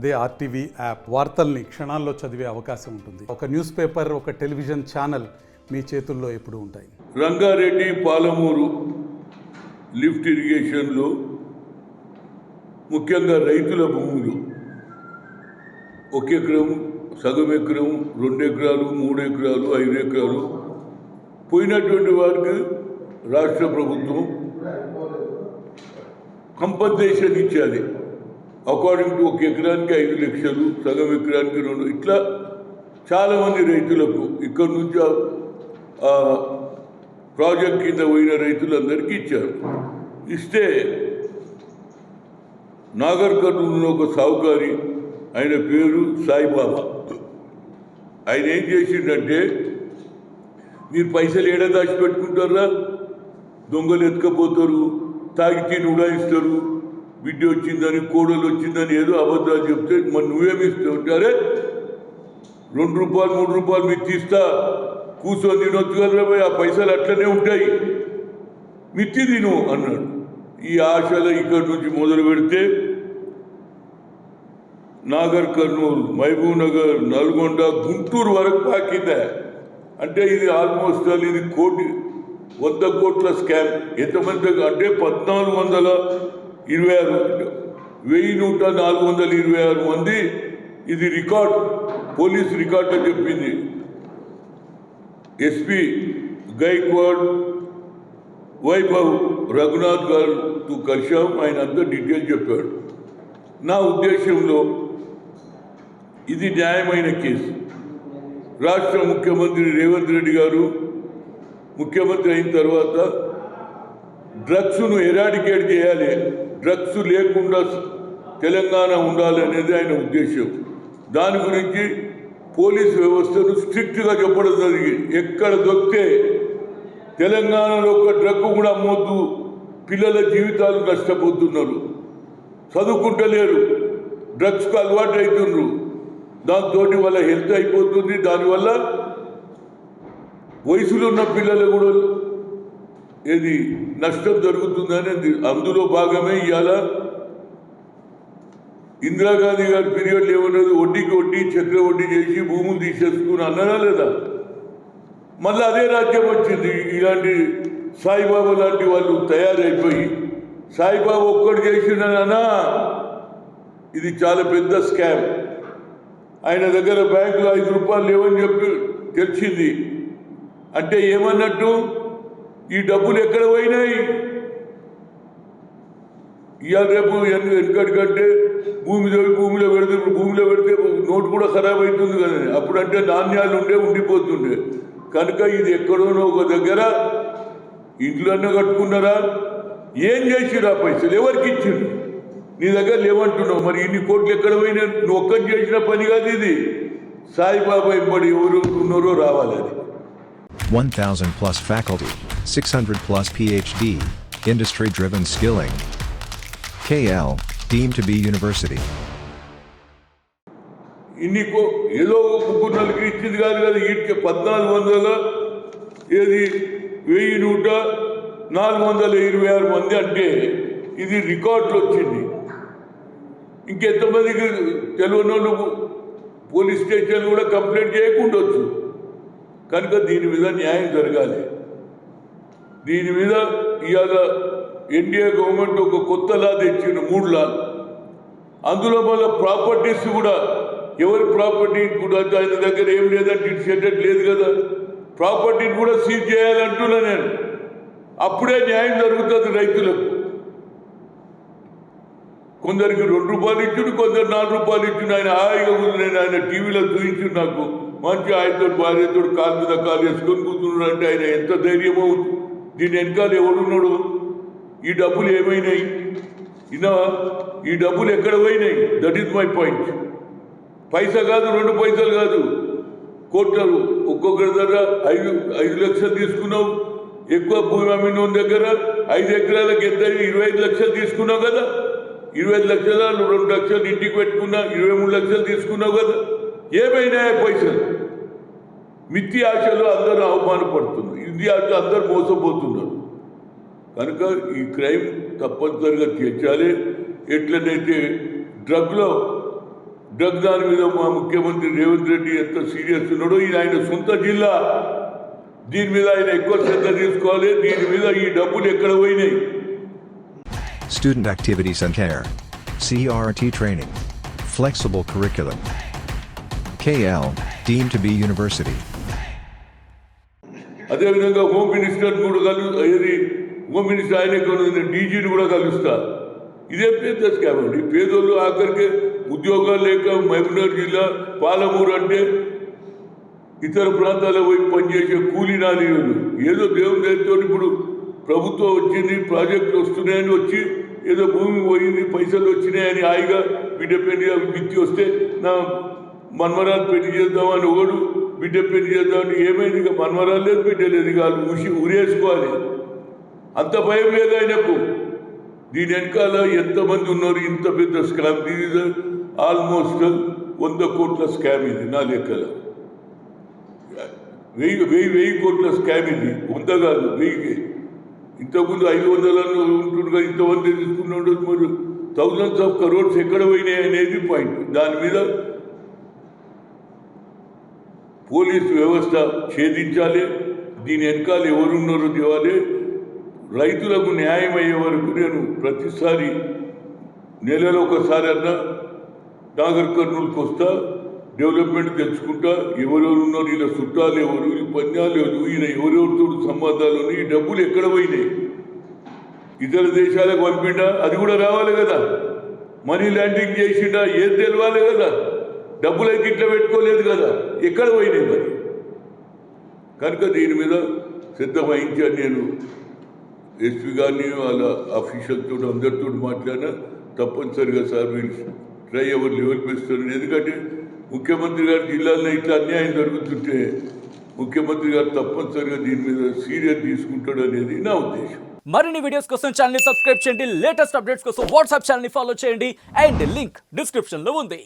అదే RTV app వార్తల్ని క్షణాల్లో చదివే అవకాశం ఉంటుంది. ఒక న్యూస్ పేపర్, ఒక టెలివిజన్ ఛానల్ మీ చేతుల్లో ఎప్పుడూ ఉంటాయి. రంగారెడ్డి పాలమూరు లిఫ్ట్ ఇరిగేషన్లో ముఖ్యంగా రైతుల భూములు 1 ఎకరం, సగం ఎకరం, 2 ఎకరాలు, 3 ఎకరాలు, 5 ఎకరాలు పోయినటువంటి వారికి రాష్ట్ర ప్రభుత్వం కంపన్సేషన్ ఇచ్చేది. అకార్డింగ్ టు 1 ఎకరానికి 5 లక్షలు, సగం ఎకరానికి 2, ఇట్లా చాలామంది రైతులకు ఇక్కడ నుంచి ప్రాజెక్ట్ కింద పోయిన రైతులందరికీ ఇచ్చారు. ఇస్తే నాగర్ కర్నూలులో ఒక సావుకారి, ఆయన పేరు సాయిబాబా, ఆయన ఏం చేసిండంటే, మీరు పైసలు ఏడా దాచిపెట్టుకుంటారా, దొంగలు ఎత్తుకపోతారు, తాగితే ఉడాయిస్తారు, బిడ్డ వచ్చిందని, కోడలు వచ్చిందని ఏదో అబద్ధాలు చెప్తే మరి నువ్వేమి ఇస్తావు ఉంటారే, 2 రూపాయలు 3 రూపాయలు మీకు తీస్తా, కూర్చొని తినొచ్చు కదా, ఆ పైసలు అట్లనే ఉంటాయి, మిత్తి తిను అన్నాడు. ఈ ఆశలు ఇక్కడి నుంచి మొదలు పెడితే నాగర్ కర్నూలు, మహబూబ్ నగర్, నల్గొండ, గుంటూరు వరకు పాకిందా. అంటే ఇది ఆల్మోస్ట్ ఇది 100 కోట్ల స్కామ్. ఎంతమంది అంటే 1426 మంది. ఇది రికార్డ్, పోలీస్ రికార్డులో చెప్పింది. ఎస్పీ గైక్వాడ్ వైభవ్ రఘునాథ్ గారితో కలిశాం, ఆయన అంతా డీటెయిల్ చెప్పాడు. నా ఉద్దేశంలో ఇది న్యాయమైన కేసు. రాష్ట్ర ముఖ్యమంత్రి రేవంత్ రెడ్డి గారు ముఖ్యమంత్రి అయిన తర్వాత డ్రగ్స్ను ఎరాడికేట్ చేయాలి, డ్రగ్స్ లేకుండా తెలంగాణ ఉండాలి అనేది ఆయన ఉద్దేశం. దాని గురించి పోలీస్ వ్యవస్థను స్ట్రిక్ట్గా చెప్పడం జరిగింది. ఎక్కడ దొరికితే తెలంగాణలో ఒక డ్రగ్ కూడా అమ్మొద్దు, పిల్లల జీవితాలు నష్టపోతున్నారు, చదువుకుంటలేరు, డ్రగ్స్కు అలవాటు అవుతున్నారు, దాంతో వాళ్ళ హెల్త్ అయిపోతుంది, దానివల్ల వయసులో ఉన్న పిల్లలు కూడా ఏది నష్టం జరుగుతుందని అందులో భాగమే ఇవాళ ఇందిరాగాంధీ గారి పీరియడ్లు ఏమన్నది, వడ్డీకి వడ్డీ చక్ర వడ్డీ చేసి భూములు తీసేసుకుని అన్నారా లేదా? మళ్ళీ అదే రాజ్యం వచ్చింది. ఇలాంటి సాయిబాబా లాంటి వాళ్ళు తయారైపోయి, సాయిబాబా ఒక్కడు చేసినా ఇది చాలా పెద్ద స్కామ్. ఆయన దగ్గర బ్యాంకులో 5 రూపాయలు లేవని చెప్పి తెలిసింది. అంటే ఏమన్నట్టు, ఈ డబ్బులు ఎక్కడ పోయినాయి? ఇవాళ రేపు వెనకటికంటే భూమిలో పెడితే నోటు కూడా ఖరాబ్ అవుతుంది కదా. అప్పుడంటే నాణ్యాలు ఉండిపోతుండే. కనుక ఇది ఎక్కడోనో ఒక దగ్గర ఇంట్లోనే కట్టుకున్నారా, ఏం చేసిరా, పైసలు ఎవరికి ఇచ్చిండు? నీ దగ్గర లేవంటున్నావు, మరి ఇన్ని కోట్లు ఎక్కడ పోయినా? నువ్వు ఒక్కటి చేసిన పని కాదు ఇది. సాయిబాబా ఇంబడి ఎవరు ఉన్నారో రావాలి. అది 1,000 plus faculty, 600 plus PhD, industry-driven skilling. KL, deemed to be university. ఏదో 3-4 ఇచ్చింది కాదు కదా. వీటికి 1400 ఏది 1126 మంది అంటే ఇది రికార్డులు వచ్చింది. ఇంకెంతమందికి తెలియని వాళ్ళు పోలీస్ స్టేషన్ కూడా కంప్లైంట్ చేయకుండొచ్చు. కనుక దీని మీద న్యాయం జరగాలి. దీని మీద ఇవాళ ఎన్డీఏ గవర్నమెంట్ ఒక కొత్త లా తెచ్చింది, 3 లాలు. అందులో మళ్ళీ ప్రాపర్టీస్ కూడా, ఎవరి ప్రాపర్టీ కూడా ఆయన దగ్గర ఏం లేదంటే ఇటు సెటెడ్ లేదు కదా, ప్రాపర్టీని కూడా సీజ్ చేయాలంటున్నా నేను. అప్పుడే న్యాయం జరుగుతుంది రైతులకు. కొందరికి 2 రూపాయలు ఇచ్చుడు, కొందరు 4 రూపాయలు ఇచ్చుడు. ఆయన హాయిగా ఉంది. నేను ఆయన టీవీలో చూపించు, నాకు మంచి ఆయనతో భార్యతో కాలు మీద కాలు వేసుకొని కూర్చున్నాడు. అంటే ఆయన ఎంత ధైర్యమో. దీని వెనకాల ఎవడున్నాడు? ఈ డబ్బులు ఏమైనాయి? ఈ డబ్బులు ఎక్కడ పోయినాయి? That is my point. పైసా కాదు, 2 పైసలు కాదు, కోట్లు. ఒక్కొక్కరి దగ్గర 5 లక్షలు తీసుకున్నావు. ఎక్కువ భూమి అమ్మిన దగ్గర 5 ఎకరాలకు ఎంత 25 లక్షలు తీసుకున్నావు కదా. 25 లక్షల 2 లక్షలు ఇంటికి పెట్టుకున్నా, 23 లక్షలు తీసుకున్నావు కదా. ఏమైనాయా పైసలు? మిత్తి ఆశలు అందరూ అవమానపడుతున్నారు, ఇది అందరూ మోసపోతున్నారు. కనుక ఈ క్రైమ్ తప్పనిసరిగా తీర్చాలి. ఎట్లనైతే డ్రగ్లో డ్రగ్ దాని మీద మా ముఖ్యమంత్రి రేవంత్ రెడ్డి ఎంత సీరియస్ ఉన్నాడో, ఇది ఆయన సొంత జిల్లా, దీని మీద ఆయన ఎక్కువ శ్రద్ధ తీసుకోవాలి. దీని మీద ఈ డబ్బులు ఎక్కడ పోయినాయి? Student activities and care. CRT training. Flexible curriculum. KL, deemed to be university. అదేవిధంగా హోమ్ మినిస్టర్ కూడా హోమ్ మినిస్టర్ ఆయన డీజీని కూడా కలుస్తా. ఇదే పెద్ద స్కామ్ అండి. పేదోళ్ళు ఆఖరికి ఉద్యోగాలు లేక మహబూబ్నగర్ జిల్లా పాలమూరు అంటే ఇతర ప్రాంతాల్లో పోయి పనిచేసే కూలీ నాలీలు ఏదో దేవుని దయతో ఇప్పుడు ప్రభుత్వం వచ్చింది, ప్రాజెక్టులు వస్తున్నాయని వచ్చి ఏదో భూమి పోయింది, పైసలు వచ్చినాయని హాయిగా బిడ్డ పెళ్లి బిత్తి వస్తే నా మన్మరాలు పెళ్లి చేద్దామని ఒకడు, బిడ్డ పెళ్లి చేద్దామని ఏమైంది, ఇక మన్మరాలు లేదు, బిడ్డ లేదు, ఇక వాళ్ళు ఉరేసుకోవాలి. అంత భయం లేదు ఆయనకు. దీని వెనకాల ఎంతమంది ఉన్నారు? ఇంత పెద్ద స్కామ్. ఇది ఆల్మోస్ట్ 100 కోట్ల స్కామ్ ఇది నా లెక్కల. 1000 కోట్ల స్కామ్ ఇది. 100 కాదు, 1000. ఇంతకుముందు 500 ఉంటుండగా ఇంతమంది తీసుకున్నాడు. మరి థౌజండ్స్ ఆఫ్ కరోడ్స్ ఎక్కడ పోయినాయి అనేది పాయింట్. దాని మీద పోలీసు వ్యవస్థ ఛేదించాలి. దీని వెనకాల ఎవరున్నారో తేవాలి. రైతులకు న్యాయం అయ్యే వరకు నేను ప్రతిసారి నెలలో ఒకసారి అన్నా నాగర్ కర్నూలుకి వస్తా, డెవలప్మెంట్ తెలుసుకుంటా. ఎవరెవరు ఉన్నారు, ఇలా చుట్టాలు ఎవరు, ఈ పన్యాలు ఎవరు, ఈయన ఎవరెవరితో సంబంధాలు ఉన్నాయి, ఈ డబ్బులు ఎక్కడ పోయినాయి? ఇతర దేశాలకు పంపిండా? అది కూడా రావాలి కదా. మనీ ల్యాండింగ్ చేసిండా? ఏది తెలవాలి కదా. డబ్బులు అయితే ఇట్లా పెట్టుకోలేదు కదా, ఎక్కడ పోయినాయి మరి? కనుక దీని మీద శ్రద్ధ వహించాను. నేను ఎస్పీ గారిని వాళ్ళ ఆఫీషియల్తో అందరితో మాట్లాడినా తప్పనిసరిగా సార్ వీళ్ళు ట్రై ఎవరు లెవెల్ పెంచుతారు. ఎందుకంటే ముఖ్యమంత్రి గారు జిల్లాలో ఇట్లా అన్యాయం జరుగుతుంటే ముఖ్యమంత్రి గారు తప్పనిసరిగా దీని మీద సీరియస్ తీసుకుంటాడు అనేది నా ఉద్దేశం. మరిన్ని వీడియోస్ కోసం ఛానల్ ని సబ్స్క్రైబ్ చేయండి. లేటెస్ట్ అప్డేట్స్ కోసం వాట్సాప్ ఛానల్ ని ఫాలో చేయండి. అండ్ లింక్ డిస్క్రిప్షన్ లో ఉంది.